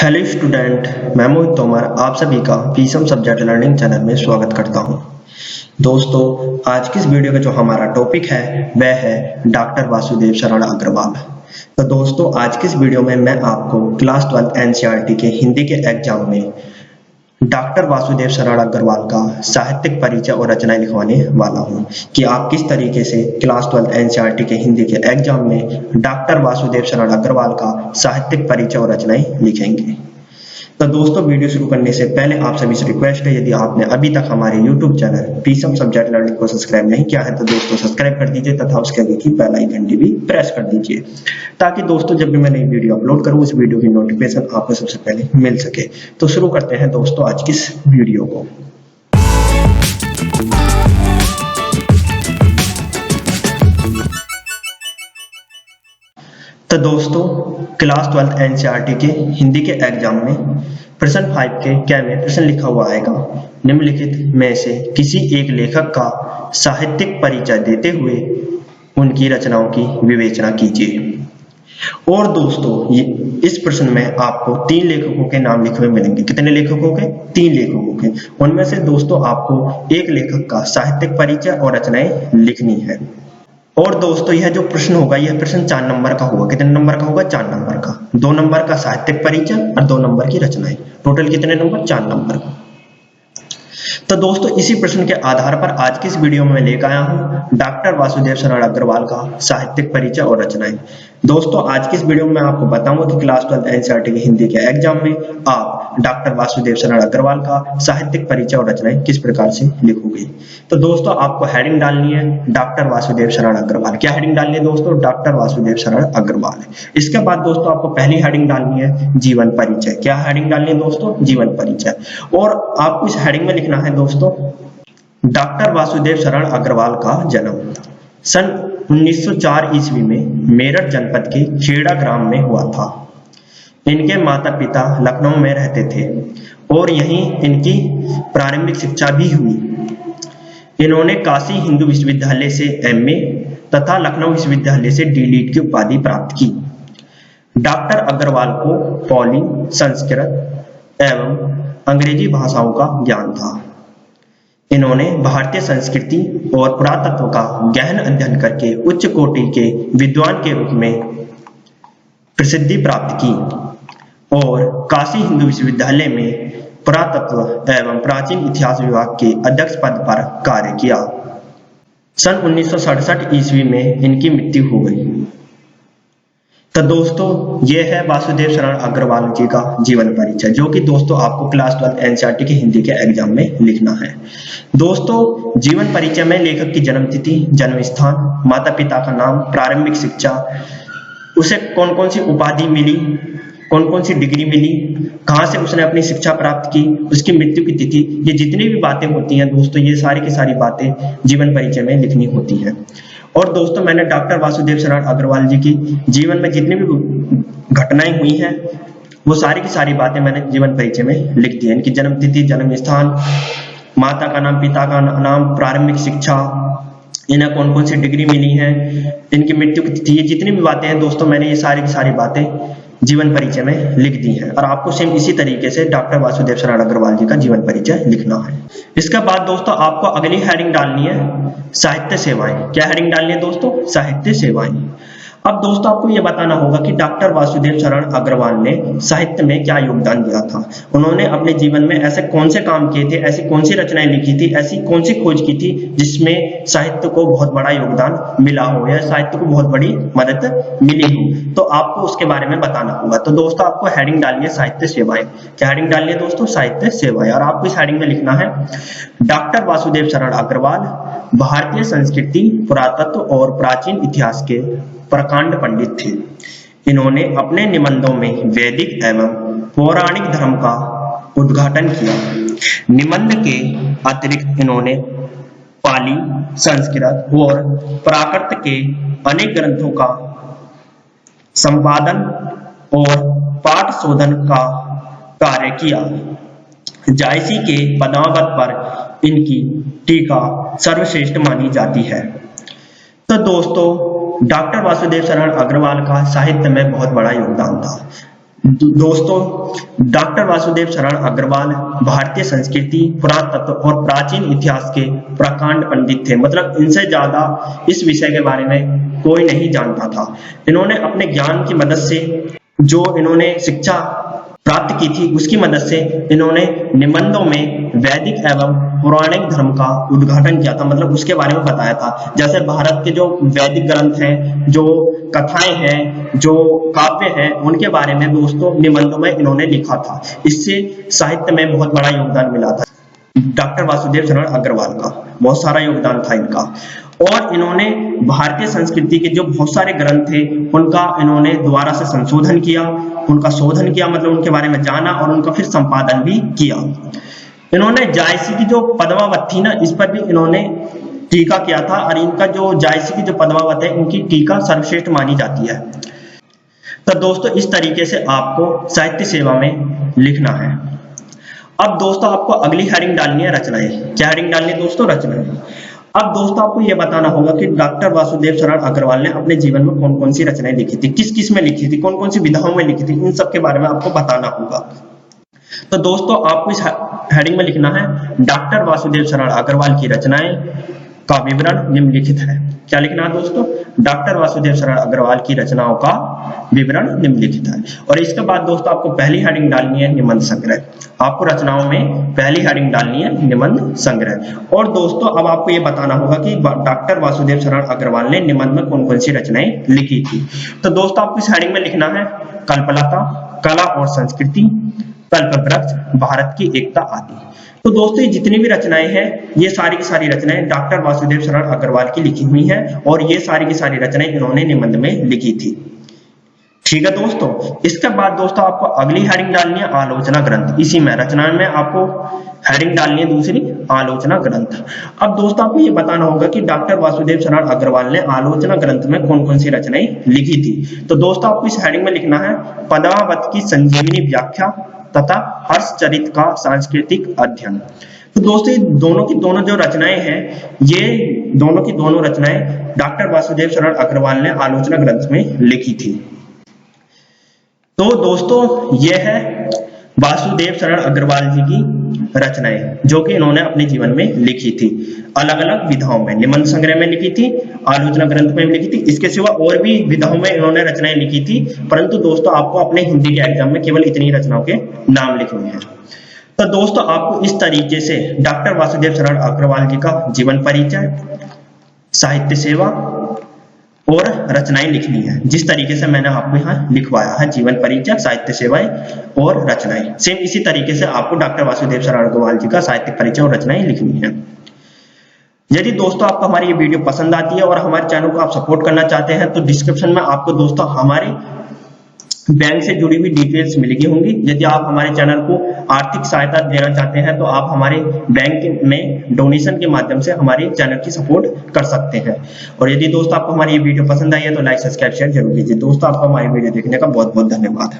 Hello student, मैं मोहित तोमर आप सभी का पीसम सब्जेक्ट लर्निंग चैनल में स्वागत करता हूं। दोस्तों, आज की इस वीडियो में जो हमारा टॉपिक है वह है डॉक्टर वासुदेव शरण अग्रवाल। तो दोस्तों, आज की इस वीडियो में मैं आपको क्लास 12 एनसीईआरटी के हिंदी के एग्जाम में डॉक्टर वासुदेव शरण अग्रवाल का साहित्यिक परिचय और रचनाएं लिखवाने वाला हूं कि आप किस तरीके से क्लास 12 एनसीईआरटी के हिंदी के एग्जाम में डॉक्टर वासुदेव शरण अग्रवाल का साहित्यिक परिचय और रचनाएं लिखेंगे। तो दोस्तों, वीडियो शुरू करने से पहले आप सभी से रिक्वेस्ट है, यदि आपने अभी तक हमारे YouTube channel Pisum subject learning को सब्सक्राइब नहीं किया है तो दोस्तों सब्सक्राइब कर दीजिए तथा उसके आगे की बेल आइकन भी प्रेस कर दीजिए ताकि दोस्तों जब भी मैं नई वीडियो अपलोड करूं उस वीडियो की नोटिफिकेशन आपको सबसे पहले मिल सके। तो शुरू करते हैं दोस्तों आज की इस वीडियो को। तो दोस्तों, क्लास 12 एनसीईआरटी के हिंदी के एग्जाम में प्रश्न 5 के क्या में प्रश्न लिखा हुआ आएगा, निम्नलिखित में से किसी एक लेखक का साहित्यिक परिचय देते हुए उनकी रचनाओं की विवेचना कीजिए। और दोस्तों, इस प्रश्न में आपको 3 लेखकों के नाम लिखे हुए मिलेंगे। कितने लेखकों के? 3 लेखकों के। उनमें से दोस्तों आपको एक लेखक का साहित्यिक परिचय और रचनाएं लिखनी है। और दोस्तों, यह जो प्रश्न होगा यह प्रश्न 4 नंबर का होगा। कितने नंबर का होगा? 4 नंबर का। 2 नंबर का साहित्यिक परिचय और 2 नंबर की रचनाएं। टोटल कितने नंबर? 4 नंबर का। तो दोस्तों, इसी प्रश्न के आधार पर आज की इस वीडियो में मैं लेकर आया हूं डॉक्टर वासुदेव शरण अग्रवाल का साहित्यिक परिचय और रचनाएं। दोस्तों, आज की इस वीडियो में मैं आपको बताऊंगा कि क्लास 12 एनसीईआरटी के हिंदी के एग्जाम में आप डॉक्टर वासुदेव शरण अग्रवाल का साहित्यिक परिचय और रचनाएं किस प्रकार से लिखोगे। तो दोस्तों, आपको हेडिंग डालनी है डॉक्टर वासुदेव शरण अग्रवाल। क्या हेडिंग डालनी है दोस्तों? डॉक्टर वासुदेव शरण अग्रवाल। इसके बाद दोस्तों आपको पहली हेडिंग डालनी है जीवन परिचय। क्या हेडिंग डालनी है दोस्तों? जीवन परिचय। और आपको इस हेडिंग में लिखना है दोस्तों डॉक्टर वासुदेव शरण अग्रवाल का जन्म सन 1904 ईस्वी में मेरठ जनपद के खेड़ा ग्राम में हुआ था। इनके माता पिता लखनऊ में रहते थे और यहीं इनकी प्रारंभिक शिक्षा भी हुई। इन्होंने काशी हिंदू विश्वविद्यालय से एमए तथा लखनऊ विश्वविद्यालय से डीलिट की उपाधि प्राप्त की। डॉक्टर अग्रवाल को पाली, संस्कृत एवं अंग्रेजी भाषाओं का ज्ञान था। इन्होंने भारतीय संस्कृति और पुरातत्व का गहन अध्ययन करके उच्च कोटि के विद्वान के रूप में प्रसिद्धि प्राप्त की और काशी हिंदू विश्वविद्यालय में पुरातत्व एवं प्राचीन इतिहास विभाग के अध्यक्ष पद पर कार्य किया। सन 1967 ईस्वी में इनकी मृत्यु हो गई। तो दोस्तों, ये है वासुदेव शरण अग्रवाल जी का जीवन परिचय, जो कि दोस्तों आपको क्लास 12 एनसीईआरटी के हिंदी के एग्जाम में लिखना है। दोस्तों, जीवन परिचय में लेखक की जन्म तिथि, जन्म स्थान, माता पिता का नाम, प्रारंभिक शिक्षा, उसे कौन कौन सी उपाधि मिली, कौन कौन सी डिग्री मिली, कहाँ से उसने अपनी शिक्षा प्राप्त की, उसकी मृत्यु की तिथि, ये जितनी भी बातें होती हैं दोस्तों, ये सारी की सारी बातें जीवन परिचय में लिखनी होती हैं। और दोस्तों, मैंने डॉक्टर वासुदेव शरण अग्रवाल जी की जीवन में जितनी भी घटनाएं हुई हैं वो सारी की सारी बातें मैंने जीवन परिचय में लिख दी है। इनकी जन्म तिथि, जन्म स्थान, माता का नाम, पिता का नाम, प्रारंभिक शिक्षा, इन्हें कौन कौन सी डिग्री मिली है, इनकी मृत्यु की तिथि, ये जितनी भी बातें हैं दोस्तों मैंने ये सारी की सारी बातें जीवन परिचय में लिख दी है। और आपको सेम इसी तरीके से डॉक्टर वासुदेव शरण अग्रवाल जी का जीवन परिचय लिखना है। इसके बाद दोस्तों आपको अगली हेडिंग डालनी है साहित्य सेवाएं। क्या हेडिंग डालनी है दोस्तों? साहित्य सेवाएं। अब दोस्तों आपको यह बताना होगा कि डॉक्टर वासुदेव शरण अग्रवाल ने साहित्य में क्या योगदान दिया था। उन्होंने अपने जीवन में ऐसे कौन से काम किए थे, ऐसी कौन सी रचनाएं लिखी थी, ऐसी कौन सी खोज की थी जिसमें साहित्य को बहुत बड़ा योगदान मिला हो या साहित्य को बहुत बड़ी मदद मिली हो, तो आपको उसके बारे में बताना होगा। तो दोस्तों आपको हेडिंग डालनी है साहित्य सेवाएं। क्या हेडिंग डालनी है दोस्तों? साहित्य सेवाएं। और आपको इस हेडिंग में लिखना है डॉक्टर वासुदेव शरण अग्रवाल भारतीय संस्कृति, पुरातत्व और प्राचीन इतिहास के प्रकांड पंडित थे। इन्होंने अपने निबंधों में वैदिक एवं पौराणिक धर्म का उद्घाटन किया। निबंध के अतिरिक्त इन्होंने पाली, संस्कृत और प्राकृत के अनेक ग्रंथों का संपादन और पाठ शोधन का कार्य किया। जायसी के पदावत पर इनकी टीका सर्वश्रेष्ठ मानी जाती है। तो दोस्तों, डॉक्टर वासुदेव शरण अग्रवाल का साहित्य में बहुत बड़ा योगदान था। दोस्तों, डॉक्टर वासुदेव शरण अग्रवाल भारतीय संस्कृति, पुरातत्व और प्राचीन इतिहास के प्रकांड पंडित थे। मतलब इनसे ज्यादा इस विषय के बारे में कोई नहीं जानता था। इन्होंने अपने ज्ञान की मदद से, जो इन्होंने शिक्षा प्राप्त की थी उसकी मदद से, इन्होंने निबंधों में वैदिक एवं पौराणिक धर्म का उद्घाटन किया था। मतलब उसके बारे में बताया था। जैसे भारत के जो वैदिक ग्रंथ हैं, जो कथाएं हैं, जो काव्य हैं, उनके बारे में दोस्तों निबंधों में इन्होंने लिखा था। इससे साहित्य में बहुत बड़ा योगदान मिला था डॉक्टर वासुदेव शरण अग्रवाल का। बहुत सारा योगदान था इनका। और इन्होंने भारतीय संस्कृति के जो बहुत सारे ग्रंथ थे उनका इन्होंने दोबारा से संशोधन किया, उनका शोधन किया, मतलब उनके बारे में जाना और उनका फिर संपादन भी किया। इन्होंने जायसी की जो पद्मावत थी ना, इस पर भी इन्होंने टीका किया था। और इनका जो जायसी की जो पद्मावत है, इनकी टीका सर्वश्रेष्ठ मानी जाती है। तो दोस्तों इस तरीके से आपको साहित्य सेवा में लिखना है। अब दोस्तों आपको अगली हेडिंग डालनी है रचनाएं। क्या हेडिंग डालनी है दोस्तों? रचनाएं। अब दोस्तों आपको यह बताना होगा कि डॉक्टर वासुदेव शरण अग्रवाल ने अपने जीवन में कौन कौन सी रचनाएं लिखी थी, किस किस में लिखी थी, कौन कौन सी विधाओं में लिखी थी, इन सब के बारे में आपको बताना होगा। तो दोस्तों आपको इस हेडिंग में लिखना है डॉक्टर वासुदेव शरण अग्रवाल की रचनाएं का विवरण निम्नलिखित है। क्या लिखना है दोस्तों? डॉक्टर वासुदेव शरण अग्रवाल की रचनाओं का विवरण निम्नलिखित है। और इसके बाद दोस्तों आपको पहली हेडिंग डालनी है निबंध संग्रह। आपको रचनाओं में पहली हेडिंग डालनी है निबंध संग्रह। और दोस्तों अब आपको यह बताना होगा कि डॉक्टर वासुदेव शरण अग्रवाल ने निबंध में कौन कौन सी रचनाएं लिखी थी। तो दोस्तों आपको इस हेडिंग में लिखना है कल्पलता, कला और संस्कृति, कल्पवृक्ष, भारत की एकता आदि। तो दोस्तों जितनी भी रचनाएं हैं, ये सारी की सारी रचनाएं डॉक्टर वासुदेव शरण अग्रवाल की लिखी हुई हैं और ये सारी की सारी रचनाएं इन्होंने निबंध में लिखी थी। ठीक है दोस्तों। इसके बाद दोस्तों आपको अगली हेडिंग डालनी है आलोचना ग्रंथ। इसी में रचनाएं में आपको हेडिंग डालनी है दूसरी आलोचना ग्रंथ। अब दोस्तों आपको ये बताना होगा कि डॉक्टर वासुदेव शरण अग्रवाल ने आलोचना ग्रंथ में कौन कौन सी रचनाएं लिखी थी। तो दोस्तों आपको इस हेडिंग में लिखना है पद्मावत की संजीवनी व्याख्या तथा हर्षचरित का सांस्कृतिक अध्ययन। तो दोस्तों दोनों की दोनों जो रचनाएं हैं, ये दोनों की दोनों रचनाएं डॉक्टर वासुदेव शरण अग्रवाल ने आलोचना ग्रंथ में लिखी थी। तो दोस्तों ये है वासुदेव शरण अग्रवाल जी की रचनाएं जो कि इन्होंने अपने जीवन में लिखी थी। अलग अलग विधाओं में, निबंध संग्रह में लिखी थी, आलोचना ग्रंथ में लिखी थी। इसके सिवा और भी विधाओं में इन्होंने रचनाएं लिखी थी, परंतु दोस्तों आपको अपने हिंदी के एग्जाम में केवल इतनी रचनाओं के नाम लिखने हैं। तो दोस्तों आपको इस तरीके से डॉक्टर वासुदेव शरण अग्रवाल जी का जीवन परिचय, साहित्य सेवा और रचनाएं लिखनी है। जिस तरीके से मैंने आपको यहाँ लिखवाया है जीवन परिचय, साहित्य सेवाएं और रचनाएं, सेम इसी तरीके से आपको डॉक्टर वासुदेव शरण अग्रवाल जी का साहित्य परिचय और रचनाएं लिखनी है। यदि दोस्तों आपको हमारी ये वीडियो पसंद आती है और हमारे चैनल को आप सपोर्ट करना चाहते हैं तो डिस्क्रिप्शन में आपको दोस्तों हमारे बैंक से जुड़ी हुई डिटेल्स मिलेगी होंगी। यदि आप हमारे चैनल को आर्थिक सहायता देना चाहते हैं तो आप हमारे बैंक में डोनेशन के माध्यम से हमारे चैनल की सपोर्ट कर सकते हैं। और यदि दोस्तों आपको हमारी ये वीडियो पसंद आई है तो लाइक, सब्सक्राइब, शेयर जरूर कीजिए। दोस्तों आपको हमारी वीडियो देखने का बहुत बहुत धन्यवाद।